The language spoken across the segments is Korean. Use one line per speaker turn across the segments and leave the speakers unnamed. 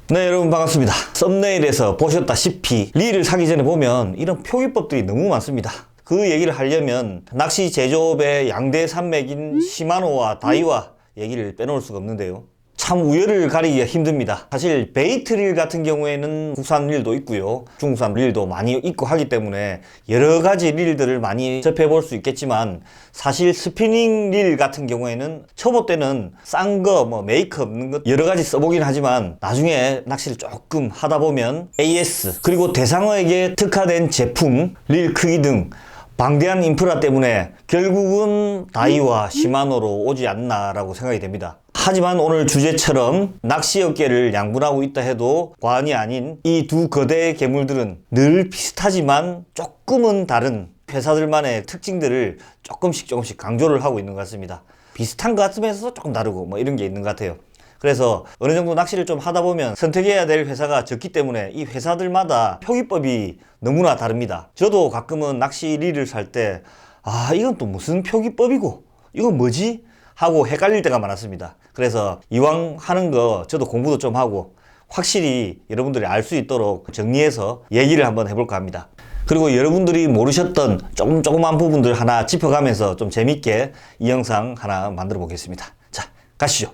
네, 여러분 반갑습니다. 썸네일에서 보셨다시피 릴을 사기 전에 보면 이런 표기법들이 너무 많습니다. 그 얘기를 하려면 낚시 제조업의 양대 산맥인 시마노와 다이와 얘기를 빼놓을 수가 없는데요. 참 우열을 가리기가 힘듭니다. 사실 베이트 릴 같은 경우에는 국산 릴도 있고요, 중국산 릴도 많이 있고 하기 때문에 여러 가지 릴들을 많이 접해볼 수 있겠지만, 사실 스피닝 릴 같은 경우에는 초보 때는 싼 거, 메이크업 없는 것 여러 가지 써보긴 하지만, 나중에 낚시를 조금 하다 보면 AS 그리고 대상어에게 특화된 제품, 릴 크기 등 방대한 인프라 때문에 결국은 다이와 시마노로 오지 않나라고 생각이 됩니다. 하지만 오늘 주제처럼 낚시업계를 양분하고 있다 해도 과언이 아닌 이 두 거대의 괴물들은 늘 비슷하지만 조금은 다른 회사들만의 특징들을 조금씩 강조를 하고 있는 것 같습니다. 비슷한 것 같으면서 조금 다르고 이런 게 있는 것 같아요. 그래서 어느 정도 낚시를 좀 하다 보면 선택해야 될 회사가 적기 때문에 이 회사들마다 표기법이 너무나 다릅니다. 저도 가끔은 낚시 릴을 살 때 이건 또 무슨 표기법이고 이건 뭐지? 하고 헷갈릴 때가 많았습니다. 그래서 이왕 하는 거 저도 공부도 좀 하고 확실히 여러분들이 알 수 있도록 정리해서 얘기를 한번 해볼까 합니다. 그리고 여러분들이 모르셨던 조그만 부분들 하나 짚어가면서 좀 재밌게 이 영상 하나 만들어 보겠습니다. 자, 가시죠.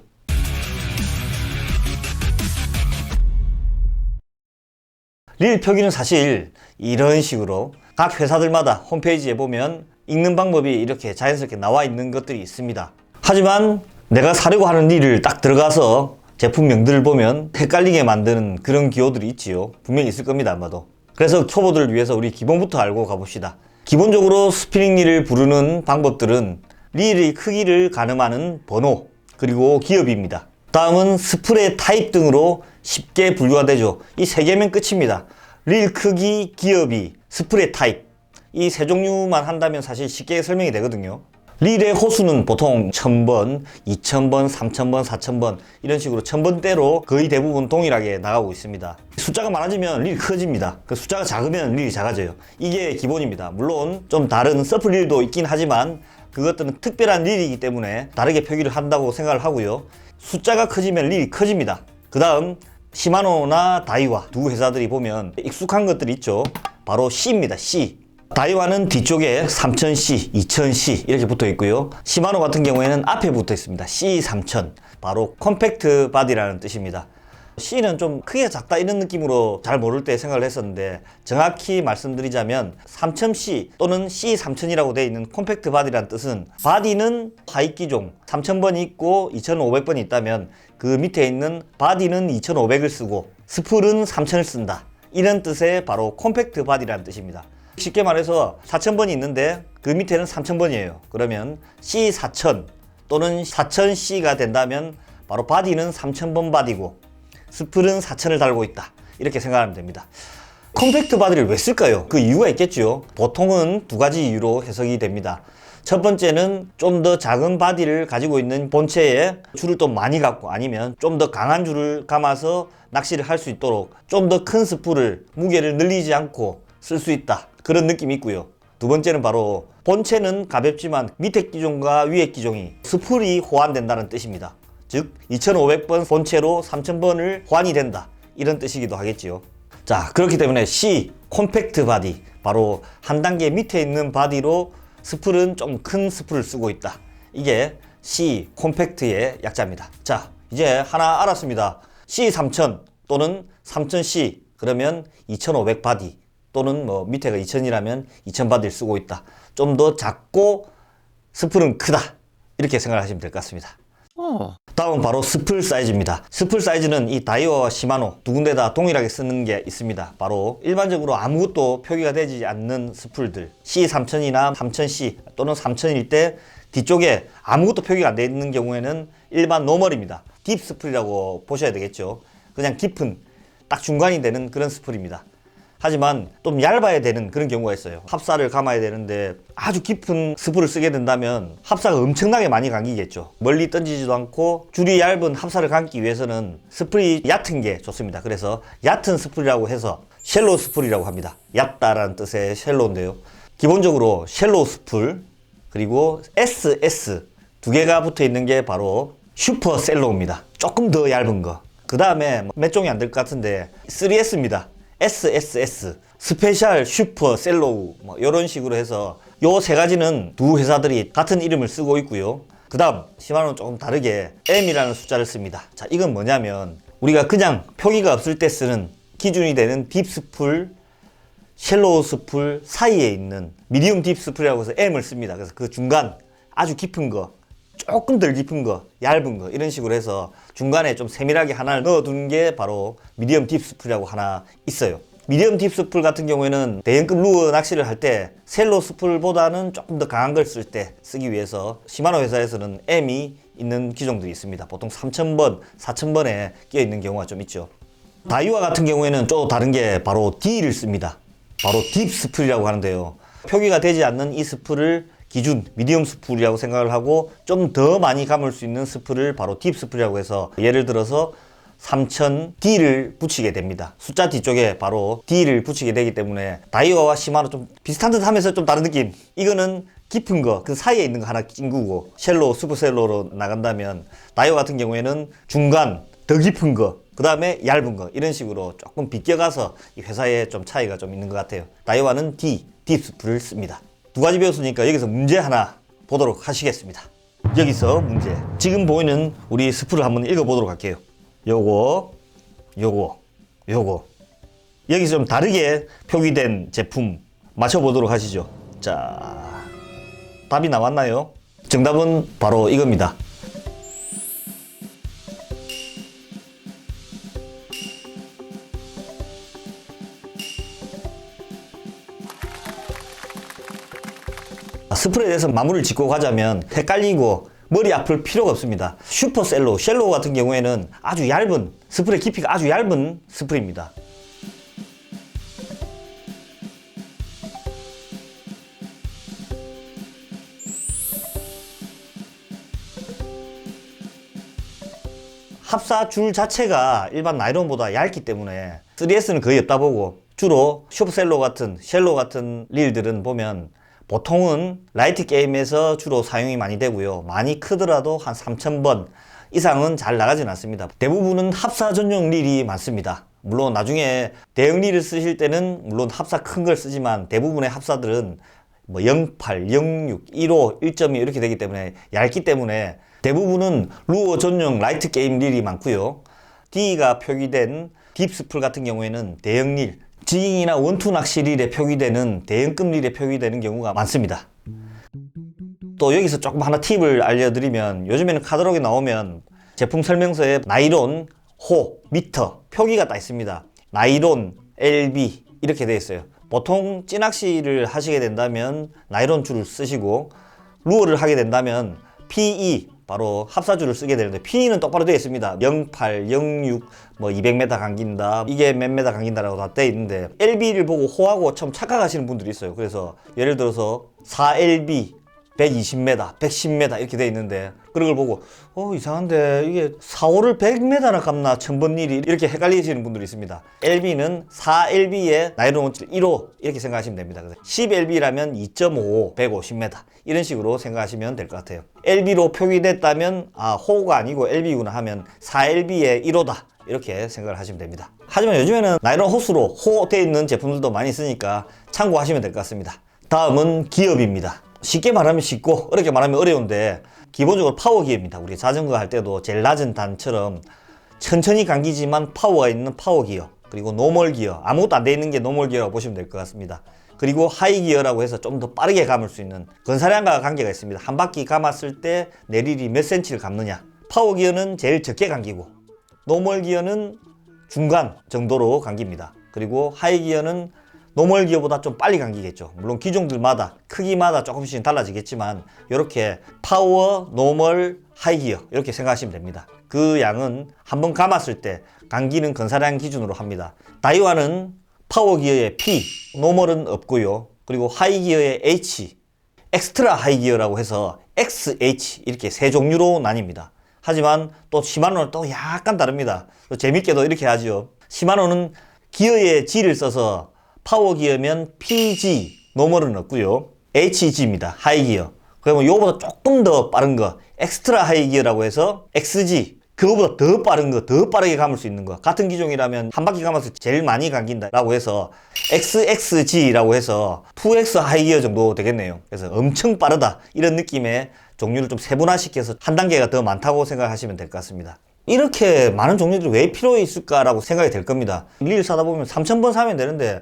릴 표기는 사실 이런 식으로 각 회사들마다 홈페이지에 보면 읽는 방법이 이렇게 자연스럽게 나와 있는 것들이 있습니다. 하지만 내가 사려고 하는 릴을 딱 들어가서 제품명들을 보면 헷갈리게 만드는 그런 기호들이 있지요. 분명히 있을 겁니다, 아마도. 그래서 초보들을 위해서 우리 기본부터 알고 가봅시다. 기본적으로 스피닝 릴을 부르는 방법들은 릴의 크기를 가늠하는 번호, 그리고 기업입니다. 다음은 스프레 타입 등으로 쉽게 분류가 되죠. 이 세 개면 끝입니다. 릴 크기, 기업이, 스프레 타입, 이 세 종류만 한다면 사실 쉽게 설명이 되거든요. 릴의 호수는 보통 1000번, 2000번, 3000번, 4000번 이런 식으로 1000번대로 거의 대부분 동일하게 나가고 있습니다. 숫자가 많아지면 릴이 커집니다. 그 숫자가 작으면 릴이 작아져요. 이게 기본입니다. 물론 좀 다른 서프 릴도 있긴 하지만 그것들은 특별한 릴이기 때문에 다르게 표기를 한다고 생각을 하고요. 숫자가 커지면 릴이 커집니다. 그 다음 시마노나 다이와 두 회사들이 보면 익숙한 것들이 있죠. 바로 C입니다. C. 다이와는 뒤쪽에 3000C, 2000C 이렇게 붙어 있고요. 시마노 같은 경우에는 앞에 붙어 있습니다. C3000, 바로 컴팩트 바디라는 뜻입니다. C는 좀 크기가 작다 이런 느낌으로 잘 모를 때 생각을 했었는데, 정확히 말씀드리자면 3000C 또는 C3000이라고 되어 있는 컴팩트 바디라는 뜻은, 바디는 하이기종 3000번이 있고 2500번이 있다면 그 밑에 있는 바디는 2500을 쓰고 스풀은 3000을 쓴다, 이런 뜻의 바로 컴팩트 바디라는 뜻입니다. 쉽게 말해서 4000번이 있는데 그 밑에는 3000번이에요. 그러면 C4000 또는 4000C가 된다면 바로 바디는 3000번 바디고 스풀은 4000을 달고 있다, 이렇게 생각하면 됩니다. 컴팩트 바디를 왜 쓸까요? 그 이유가 있겠죠. 보통은 두 가지 이유로 해석이 됩니다. 첫 번째는 좀 더 작은 바디를 가지고 있는 본체에 줄을 좀 많이 감고, 아니면 좀 더 강한 줄을 감아서 낚시를 할 수 있도록 좀 더 큰 스풀을, 무게를 늘리지 않고 쓸 수 있다, 그런 느낌이 있고요. 두 번째는 바로 본체는 가볍지만 밑에 기종과 위에 기종이 스풀이 호환된다는 뜻입니다. 즉 2500번 본체로 3000번을 호환이 된다, 이런 뜻이기도 하겠지요. 자, 그렇기 때문에 C 콤팩트 바디, 바로 한 단계 밑에 있는 바디로 스풀은 좀 큰 스풀을 쓰고 있다, 이게 C 콤팩트의 약자입니다. 자, 이제 하나 알았습니다. C3000 또는 3000C 그러면 2500 바디 또는 밑에가 2000이라면 2000 바디를 쓰고 있다. 좀 더 작고 스풀은 크다, 이렇게 생각하시면 될 것 같습니다. 다음 바로 스풀 사이즈입니다. 스풀 사이즈는 이 다이와와 시마노 두 군데 다 동일하게 쓰는 게 있습니다. 바로 일반적으로 아무것도 표기가 되지 않는 스풀들, C3000이나 3000C 또는 3000일 때 뒤쪽에 아무것도 표기가 안 되어 있는 경우에는 일반 노멀입니다. 딥 스풀이라고 보셔야 되겠죠. 그냥 깊은, 딱 중간이 되는 그런 스풀입니다. 하지만 좀 얇아야 되는 그런 경우가 있어요. 합사를 감아야 되는데 아주 깊은 스풀을 쓰게 된다면 합사가 엄청나게 많이 감기겠죠. 멀리 던지지도 않고 줄이 얇은 합사를 감기 위해서는 스풀이 얕은 게 좋습니다. 그래서 얕은 스풀이라고 해서 쉘로우 스풀이라고 합니다. 얕다라는 뜻의 쉘로우인데요. 기본적으로 쉘로우 스풀, 그리고 SS 두 개가 붙어 있는 게 바로 슈퍼 셀로우입니다. 조금 더 얇은 거. 그 다음에 몇 종이 안 될 것 같은데 3S입니다. SSS, 스페셜, 슈퍼, 셀로우 뭐 이런 식으로 해서 요 세 가지는 두 회사들이 같은 이름을 쓰고 있고요. 그 다음 시마노는 조금 다르게 M이라는 숫자를 씁니다. 자, 이건 뭐냐면 우리가 그냥 표기가 없을 때 쓰는 기준이 되는 딥스풀, 쉘로우 스풀 사이에 있는 미디움 딥스풀이라고 해서 M을 씁니다. 그래서 그 중간 아주 깊은 거, 조금 덜 깊은 거, 얇은 거 이런 식으로 해서 중간에 좀 세밀하게 하나를 넣어두는 게 바로 미디엄 딥스풀이라고 하나 있어요. 미디엄 딥스풀 같은 경우에는 대형급 루어 낚시를 할 때 셀로 스풀보다는 조금 더 강한 걸 쓸 때 쓰기 위해서 시마노 회사에서는 M이 있는 기종들이 있습니다. 보통 3000번, 4000번에 끼어 있는 경우가 좀 있죠. 다이와 같은 경우에는 좀 다른 게 바로 D를 씁니다. 바로 딥스풀이라고 하는데요. 표기가 되지 않는 이 스풀을 기준 미디엄 스풀이라고 생각을 하고 좀 더 많이 감을 수 있는 스풀을 바로 딥스풀이라고 해서 예를 들어서 3000D를 붙이게 됩니다. 숫자 뒤쪽에 바로 D를 붙이게 되기 때문에 다이와와 시마노 좀 비슷한 듯 하면서 좀 다른 느낌. 이거는 깊은 거, 그 사이에 있는 거 하나 찡구고 쉘로, 슈퍼셀로로 나간다면 다이와 같은 경우에는 중간, 더 깊은 거, 그 다음에 얇은 거 이런 식으로 조금 비껴가서 이 회사에 좀 차이가 좀 있는 것 같아요. 다이와는 딥스풀을 씁니다. 두 가지 배웠으니까 여기서 문제 하나 보도록 하시겠습니다. 여기서 문제. 지금 보이는 우리 스풀을 한번 읽어보도록 할게요. 요거. 여기서 좀 다르게 표기된 제품 맞춰보도록 하시죠. 자, 답이 나왔나요? 정답은 바로 이겁니다. 스풀에 대해서 마무리를 짓고 가자면 헷갈리고 머리 아플 필요가 없습니다. 슈퍼셀로, 쉘로우 같은 경우에는 아주 얇은, 스풀의 깊이가 아주 얇은 스풀입니다. 합사 줄 자체가 일반 나이론보다 얇기 때문에 3S는 거의 없다 보고 주로 슈퍼셀로 같은, 쉘로우 같은 릴들은 보면 보통은 라이트 게임에서 주로 사용이 많이 되고요. 많이 크더라도 한 3000번 이상은 잘 나가진 않습니다. 대부분은 합사 전용 릴이 많습니다. 물론 나중에 대형 릴을 쓰실 때는 물론 합사 큰 걸 쓰지만 대부분의 합사들은 뭐 08, 06, 15, 1.2 이렇게 되기 때문에 얇기 때문에 대부분은 루어 전용 라이트 게임 릴이 많고요. D가 표기된 딥스풀 같은 경우에는 대형 릴, 지깅이나 원투 낚시 릴에 표기되는 대형급 릴에 표기되는 경우가 많습니다. 또 여기서 조금 하나 팁을 알려드리면 요즘에는 카탈로그에 나오면 제품 설명서에 나이론, 호, 미터 표기가 딱 있습니다. 나이론, LB 이렇게 되어 있어요. 보통 찌낚시를 하시게 된다면 나이론 줄을 쓰시고 루어를 하게 된다면 PE 바로 합사줄을 쓰게 되는데 P는 똑바로 되어 있습니다. 08, 06, 뭐 200m 감긴다, 이게 몇 메다 감긴다라고 다 되어 있는데 LB를 보고 호하고 처음 착각하시는 분들이 있어요. 그래서 예를 들어서 4LB 120m, 110m 이렇게 되어 있는데 그런 걸 보고 이상한데 이게 4호를 100m나 감나 1000번 일이 이렇게 헷갈리시는 분들이 있습니다. LB는 4LB에 나이론 원질 1호 이렇게 생각하시면 됩니다. 10LB라면 2.5, 150m 이런 식으로 생각하시면 될 것 같아요. LB로 표기됐다면 호가 아니고 LB구나 하면 4LB에 1호다 이렇게 생각을 하시면 됩니다. 하지만 요즘에는 나이론 호스로 호 되어 있는 제품들도 많이 있으니까 참고하시면 될 것 같습니다. 다음은 기업입니다. 쉽게 말하면 쉽고 어렵게 말하면 어려운데 기본적으로 파워 기어입니다. 우리 자전거 할 때도 제일 낮은 단처럼 천천히 감기지만 파워가 있는 파워 기어, 그리고 노멀 기어, 아무것도 안 돼 있는 게 노멀 기어라고 보시면 될 것 같습니다. 그리고 하이 기어라고 해서 좀 더 빠르게 감을 수 있는 건사량과 관계가 있습니다. 한 바퀴 감았을 때 내릴이 몇 센치를 감느냐. 파워 기어는 제일 적게 감기고 노멀 기어는 중간 정도로 감깁니다. 그리고 하이 기어는 노멀 기어보다 좀 빨리 감기겠죠. 물론 기종들마다 크기마다 조금씩 달라지겠지만 이렇게 파워, 노멀, 하이 기어 이렇게 생각하시면 됩니다. 그 양은 한번 감았을 때 감기는 건사량 기준으로 합니다. 다이와는 파워 기어에 P, 노멀은 없고요. 그리고 하이 기어에 H, 엑스트라 하이 기어라고 해서 XH 이렇게 세 종류로 나뉩니다. 하지만 또 시마노는 또 약간 다릅니다. 또 재밌게도 이렇게 하죠. 시마노는 기어에 G를 써서 파워 기어면 PG, 노멀은 없고요. HG입니다. 하이 기어. 그러면 요거보다 조금 더 빠른 거 엑스트라 하이 기어라고 해서 XG, 그거보다 더 빠른 거, 더 빠르게 감을 수 있는 거. 같은 기종이라면 한 바퀴 감아서 제일 많이 감긴다라고 해서 XXG라고 해서 2X 하이기어 정도 되겠네요. 그래서 엄청 빠르다 이런 느낌의 종류를 좀 세분화시켜서 한 단계가 더 많다고 생각하시면 될 것 같습니다. 이렇게 많은 종류들이 왜 필요해 있을까라고 생각이 될 겁니다. 릴 사다 보면 3,000번 사면 되는데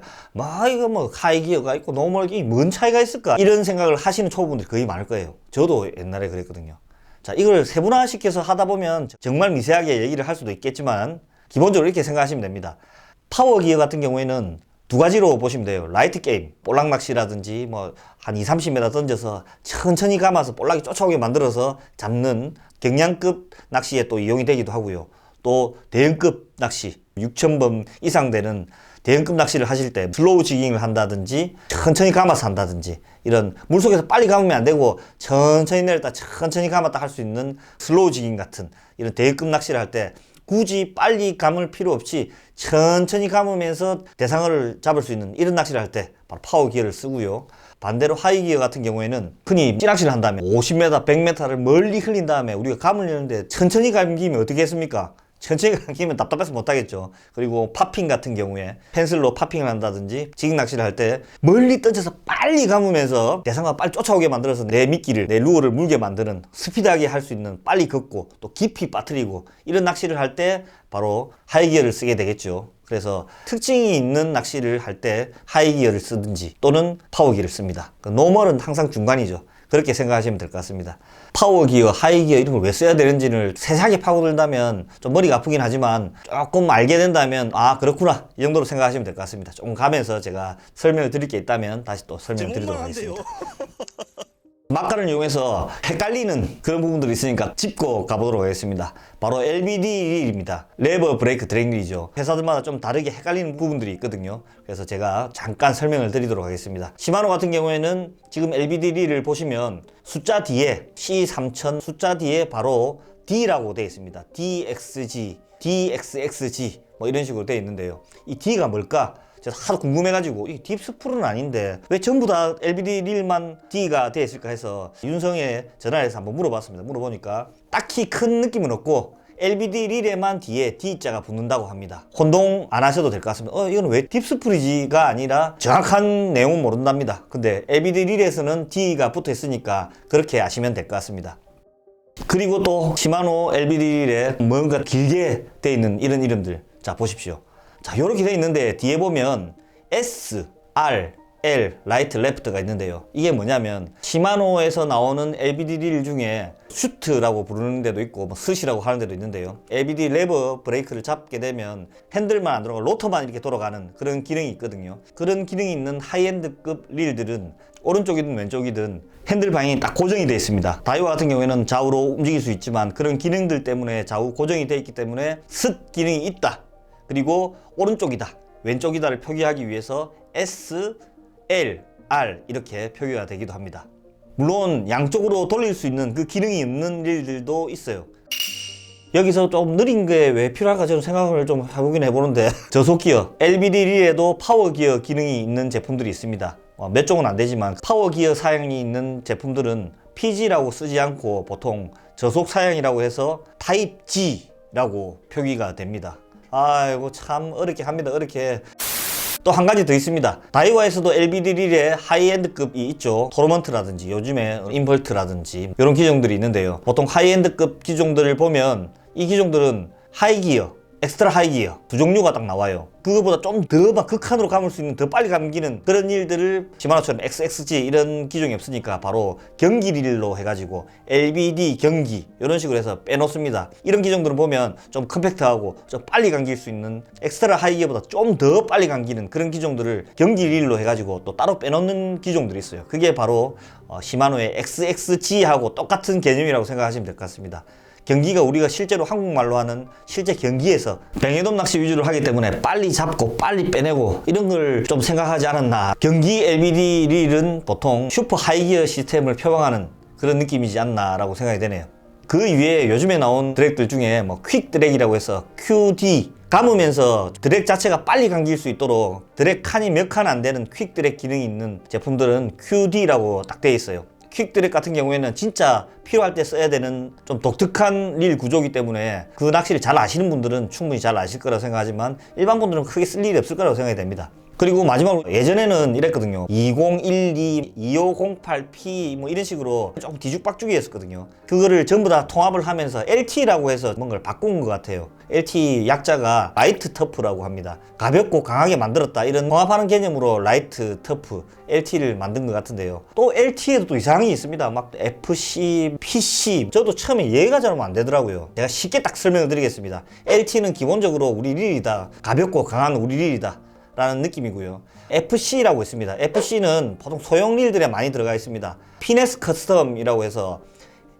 이거 뭐 하이기어가 있고 노멀기 뭔 차이가 있을까 이런 생각을 하시는 초보분들이 거의 많을 거예요. 저도 옛날에 그랬거든요. 자, 이걸 세분화시켜서 하다 보면 정말 미세하게 얘기를 할 수도 있겠지만 기본적으로 이렇게 생각하시면 됩니다. 파워기어 같은 경우에는 두 가지로 보시면 돼요. 라이트 게임, 볼락 낚시라든지 뭐 한 2-30m 던져서 천천히 감아서 볼락이 쫓아오게 만들어서 잡는 경량급 낚시에 또 이용이 되기도 하고요. 또 대형급 낚시, 6,000번 이상 되는 대형급 낚시를 하실 때 슬로우 지깅을 한다든지 천천히 감아서 한다든지 이런 물속에서 빨리 감으면 안 되고 천천히 내렸다 천천히 감았다 할 수 있는 슬로우 지깅 같은 이런 대형급 낚시를 할 때 굳이 빨리 감을 필요 없이 천천히 감으면서 대상어를 잡을 수 있는 이런 낚시를 할 때 바로 파워 기어를 쓰고요. 반대로 하이 기어 같은 경우에는 흔히 찌낚시를 한다면 50m, 100m를 멀리 흘린 다음에 우리가 감을 내는데 천천히 감기면 어떻게 했습니까? 천천히 감기면 답답해서 못하겠죠. 그리고 파핑 같은 경우에 펜슬로 파핑을 한다든지 지깅 낚시를 할 때 멀리 던져서 빨리 감으면서 대상어가 빨리 쫓아오게 만들어서 내 미끼를, 내 루어를 물게 만드는 스피드하게 할 수 있는 빨리 걷고 또 깊이 빠뜨리고 이런 낚시를 할 때 바로 하이기어를 쓰게 되겠죠. 그래서 특징이 있는 낚시를 할 때 하이기어를 쓰든지 또는 파워기어를 씁니다. 노멀은 항상 중간이죠. 그렇게 생각하시면 될 것 같습니다. 파워기어, 하이기어 이런 걸 왜 써야 되는지를 세세하게 파고들다면 좀 머리가 아프긴 하지만 조금 알게 된다면 그렇구나 이 정도로 생각하시면 될 것 같습니다. 조금 가면서 제가 설명을 드릴 게 있다면 다시 또 설명을 드리도록 하겠습니다. 막간을 이용해서 헷갈리는 그런 부분들이 있으니까 짚고 가보도록 하겠습니다. 바로 LBD 릴입니다. 레버 브레이크 드랙 릴이죠. 회사들마다 좀 다르게 헷갈리는 부분들이 있거든요. 그래서 제가 잠깐 설명을 드리도록 하겠습니다. 시마노 같은 경우에는 지금 LBD 릴을 보시면 숫자 뒤에 C3000 숫자 뒤에 바로 D라고 되어 있습니다. DXG, DXXG 뭐 이런 식으로 되어 있는데요. 이 D가 뭘까? 제가 하도 궁금해가지고 이 딥스풀은 아닌데 왜 전부 다 LBD 릴만 D가 되어 있을까 해서 윤성에 전화를 해서 한번 물어봤습니다. 물어보니까 딱히 큰 느낌은 없고 LBD 릴에만 뒤에 D자가 붙는다고 합니다. 혼동 안 하셔도 될 것 같습니다. 이건 왜 딥스풀이지가 아니라 정확한 내용은 모른답니다. 근데 LBD 릴에서는 D가 붙어 있으니까 그렇게 아시면 될 것 같습니다. 그리고 또 시마노 LBD 릴에 뭔가 길게 되어 있는 이런 이름들 자 보십시오. 자, 요렇게 돼 있는데 뒤에 보면 S, R, L, 라이트, 레프트가 있는데요. 이게 뭐냐면 시마노에서 나오는 LBD 릴 중에 슈트라고 부르는 데도 있고 뭐 스시라고 하는 데도 있는데요. LBD 레버 브레이크를 잡게 되면 핸들만 안 돌아가고 로터만 이렇게 돌아가는 그런 기능이 있거든요. 그런 기능이 있는 하이엔드급 릴들은 오른쪽이든 왼쪽이든 핸들 방향이 딱 고정이 되어 있습니다. 다이와 같은 경우에는 좌우로 움직일 수 있지만 그런 기능들 때문에 좌우 고정이 되어 있기 때문에 습 기능이 있다. 그리고 오른쪽이다, 왼쪽이다를 표기하기 위해서 S, L, R 이렇게 표기가 되기도 합니다. 물론 양쪽으로 돌릴 수 있는 그 기능이 있는 일들도 있어요. 여기서 좀 느린 게 왜 필요할까 저는 생각을 좀 해보긴 해보는데 저속기어, LBD 릴에도 파워기어 기능이 있는 제품들이 있습니다. 몇 종은 안 되지만 파워기어 사양이 있는 제품들은 PG라고 쓰지 않고 보통 저속 사양이라고 해서 타입 G라고 표기가 됩니다. 아이고 참 어렵게 합니다. 어렵게. 또 한 가지 더 있습니다. 다이와에서도 LBD 릴에 하이엔드급이 있죠. 토르먼트라든지 요즘에 인벌트라든지 이런 기종들이 있는데요. 보통 하이엔드급 기종들을 보면 이 기종들은 하이기어, 엑스트라 하이기어 두 종류가 딱 나와요. 그거보다 좀 더 막 극한으로 감을 수 있는 더 빨리 감기는 그런 일들을 시마노처럼 XXG 이런 기종이 없으니까 바로 경기 릴로 해가지고 LBD 경기 이런 식으로 해서 빼놓습니다. 이런 기종들은 보면 좀 컴팩트하고 좀 빨리 감길 수 있는 엑스트라 하이기어보다 좀 더 빨리 감기는 그런 기종들을 경기 릴로 해가지고 또 따로 빼놓는 기종들이 있어요. 그게 바로 시마노의 XXG하고 똑같은 개념이라고 생각하시면 될 것 같습니다. 경기가 우리가 실제로 한국말로 하는 실제 경기에서 뱅에돔 낚시 위주로 하기 때문에 빨리 잡고 빨리 빼내고 이런 걸 좀 생각하지 않았나. 경기 LBD 릴은 보통 슈퍼 하이기어 시스템을 표방하는 그런 느낌이지 않나 라고 생각이 되네요. 그 위에 요즘에 나온 드랙들 중에 뭐 퀵 드랙이라고 해서 QD 감으면서 드랙 자체가 빨리 감길 수 있도록 드랙 칸이 몇 칸 안 되는 퀵 드랙 기능이 있는 제품들은 QD라고 딱 되어 있어요. 퀵드랙 같은 경우에는 진짜 필요할 때 써야 되는 좀 독특한 릴 구조이기 때문에 그 낚시를 잘 아시는 분들은 충분히 잘 아실 거라고 생각하지만 일반 분들은 크게 쓸 일이 없을 거라고 생각이 됩니다. 그리고 마지막으로 예전에는 이랬거든요. 2012, 2508P 뭐 이런 식으로 조금 뒤죽박죽이 했었거든요. 그거를 전부 다 통합을 하면서 LT라고 해서 뭔가를 바꾼 것 같아요. LT 약자가 라이트 터프라고 합니다. 가볍고 강하게 만들었다, 이런 통합하는 개념으로 라이트 터프 LT를 만든 것 같은데요. 또 LT에도 또 이상이 있습니다. 막 FC, PC, 저도 처음에 이해가 잘 안 되더라고요. 제가 쉽게 딱 설명을 드리겠습니다. LT는 기본적으로 우리 릴이다, 가볍고 강한 우리 릴이다 라는 느낌이고요. FC라고 있습니다. FC는 보통 소형 릴들에 많이 들어가 있습니다. 피네스 커스텀이라고 해서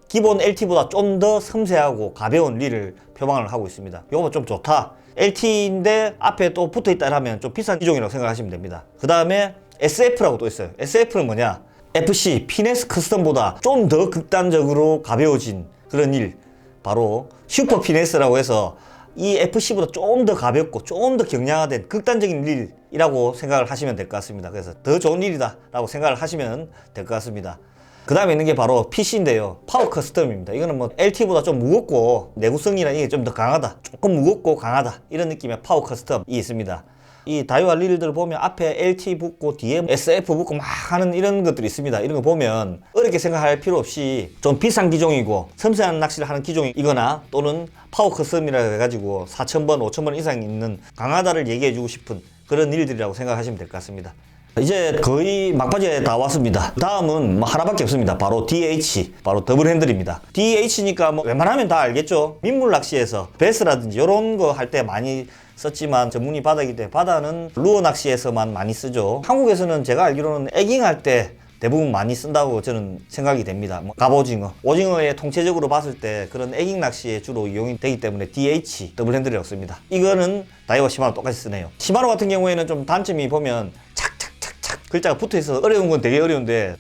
기본 LT보다 좀 더 섬세하고 가벼운 릴을 표방을 하고 있습니다. 이거 좀 좋다. LT인데 앞에 또 붙어 있다 하면 좀 비싼 기종이라고 생각하시면 됩니다. 그 다음에 SF라고 또 있어요. SF는 뭐냐? FC, 피네스 커스텀보다 좀 더 극단적으로 가벼워진 그런 릴, 바로 슈퍼 피네스라고 해서 이 FC보다 좀 더 가볍고 좀 더 경량화된 극단적인 릴이라고 생각을 하시면 될 것 같습니다. 그래서 더 좋은 릴이다 라고 생각을 하시면 될 것 같습니다. 그 다음에 있는 게 바로 PC인데요. 파워 커스텀입니다. 이거는 뭐 LT보다 좀 무겁고 내구성이나 이게 좀 더 강하다, 조금 무겁고 강하다, 이런 느낌의 파워 커스텀이 있습니다. 이 다이와 릴들 보면 앞에 LT 붙고 뒤에 SF 붙고 막 하는 이런 것들이 있습니다. 이런 거 보면 어렵게 생각할 필요 없이 좀 비싼 기종이고 섬세한 낚시를 하는 기종이거나 또는 파워 커스텀이라 해가지고 4,000번, 5,000번 이상 있는 강하다를 얘기해주고 싶은 그런 릴들이라고 생각하시면 될 것 같습니다. 이제 거의 막바지에 다 왔습니다. 다음은 뭐 하나밖에 없습니다. 바로 DH, 바로 더블 핸들입니다. DH니까 뭐 웬만하면 다 알겠죠. 민물 낚시에서 베스라든지 이런 거 할 때 많이 썼지만 전문이 바다이기 때문에 바다는 루어 낚시에서만 많이 쓰죠. 한국에서는 제가 알기로는 에깅할 때 대부분 많이 쓴다고 저는 생각이 됩니다. 뭐 갑오징어, 오징어에 통체적으로 봤을 때 그런 에깅 낚시에 주로 이용이 되기 때문에 DH, 더블 핸들이라고 씁니다. 이거는 다이와 시마노 똑같이 쓰네요. 시마노 같은 경우에는 좀 단점이 보면 착착착착 글자가 붙어 있어서 어려운 건 되게 어려운데,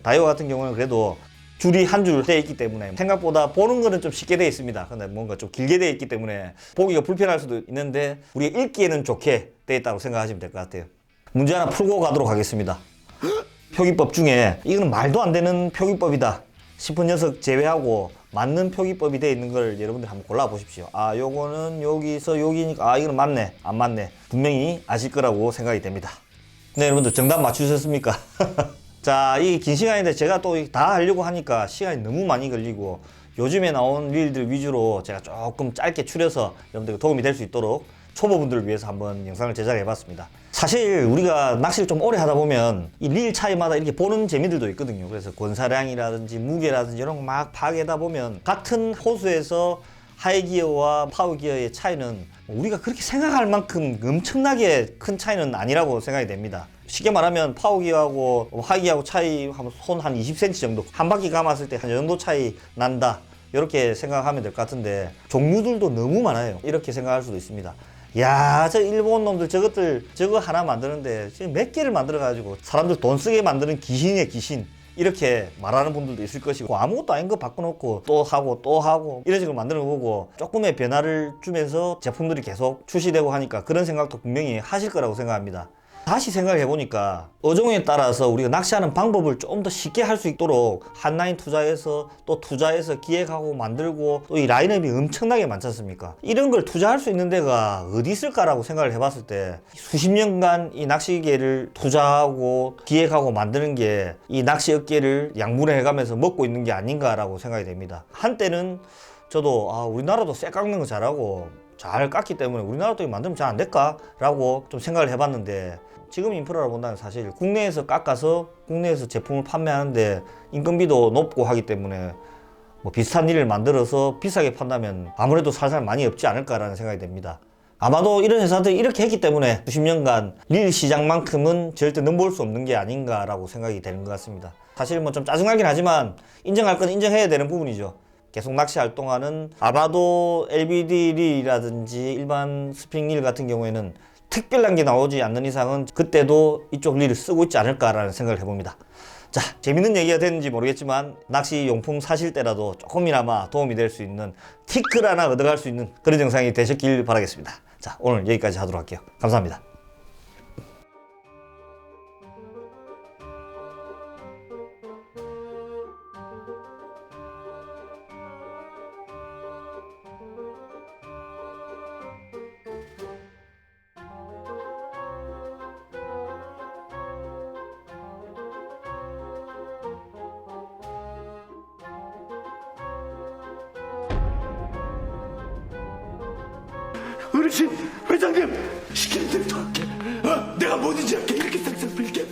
다이와 같은 경우는 그래도 줄이 한 줄 되어 있기 때문에 생각보다 보는 거는 좀 쉽게 되어 있습니다. 근데 뭔가 좀 길게 되어 있기 때문에 보기가 불편할 수도 있는데 우리가 읽기에는 좋게 되어 있다고 생각하시면 될 것 같아요. 문제 하나 풀고 가도록 하겠습니다. 표기법 중에 이거는 말도 안 되는 표기법이다 싶은 녀석 제외하고 맞는 표기법이 되어 있는 걸 여러분들 한번 골라 보십시오. 아, 요거는 여기서 여기니까 아, 이거는 맞네, 안 맞네, 분명히 아실 거라고 생각이 됩니다. 네, 여러분들 정답 맞추셨습니까? 자, 이 긴 시간인데 제가 또 다 하려고 하니까 시간이 너무 많이 걸리고 요즘에 나온 릴들 위주로 제가 조금 짧게 추려서 여러분들 도움이 될 수 있도록 초보분들을 위해서 한번 영상을 제작해 봤습니다. 사실 우리가 낚시를 좀 오래 하다 보면 이 릴 차이마다 이렇게 보는 재미들도 있거든요. 그래서 권사량이라든지 무게라든지 이런 거 막 파악하다 보면 같은 호수에서 하이기어와 파워기어의 차이는 우리가 그렇게 생각할 만큼 엄청나게 큰 차이는 아니라고 생각이 됩니다. 쉽게 말하면 파워기어하고 하이기어하고 차이 손 한 20cm 정도, 한 바퀴 감았을 때 한 정도 차이 난다, 이렇게 생각하면 될 것 같은데 종류들도 너무 많아요. 이렇게 생각할 수도 있습니다. 야, 저 일본 놈들 저거 하나 만드는데 지금 몇 개를 만들어 가지고 사람들 돈 쓰게 만드는 귀신이에요, 귀신, 이렇게 말하는 분들도 있을 것이고, 아무것도 아닌 거 바꿔놓고 또 하고 이런 식으로 만드는 거고, 조금의 변화를 주면서 제품들이 계속 출시되고 하니까 그런 생각도 분명히 하실 거라고 생각합니다. 다시 생각해 보니까 어종에 따라서 우리가 낚시하는 방법을 좀 더 쉽게 할 수 있도록 한라인 투자해서 기획하고 만들고 또 이 라인업이 엄청나게 많지 않습니까? 이런 걸 투자할 수 있는 데가 어디 있을까라고 생각을 해봤을 때 수십 년간 이 낚시계를 투자하고 기획하고 만드는 게 이 낚시 업계를 양분해 가면서 먹고 있는 게 아닌가라고 생각이 됩니다. 한때는 저도 우리나라도 쇠 깎는 거 잘하고 잘 깎기 때문에 우리나라도 만들면 잘 안 될까? 라고 좀 생각을 해봤는데, 지금 인프라를 본다면 사실 국내에서 깎아서 국내에서 제품을 판매하는데 인건비도 높고 하기 때문에 뭐 비슷한 일을 만들어서 비싸게 판다면 아무래도 살 사람 많이 없지 않을까라는 생각이 됩니다. 아마도 이런 회사들이 이렇게 했기 때문에 수십 년간 릴 시장만큼은 절대 넘볼 수 없는 게 아닌가라고 생각이 되는 것 같습니다. 사실 뭐 좀 짜증나긴 하지만 인정할 건 인정해야 되는 부분이죠. 계속 낚시 활동하는 아마도 LBD 릴이라든지 일반 스프링 릴 같은 경우에는 특별한 게 나오지 않는 이상은 그때도 이쪽 릴을 쓰고 있지 않을까라는 생각을 해봅니다. 자, 재밌는 얘기가 됐는지 모르겠지만 낚시 용품 사실 때라도 조금이나마 도움이 될 수 있는 티끌 하나 얻어갈 수 있는 그런 영상이 되셨길 바라겠습니다. 자, 오늘 여기까지 하도록 할게요. 감사합니다.
어르신, 회장님, 시키는 대로 다 할게. 내가 뭐든지 할게. 이렇게 싹싹 빌게.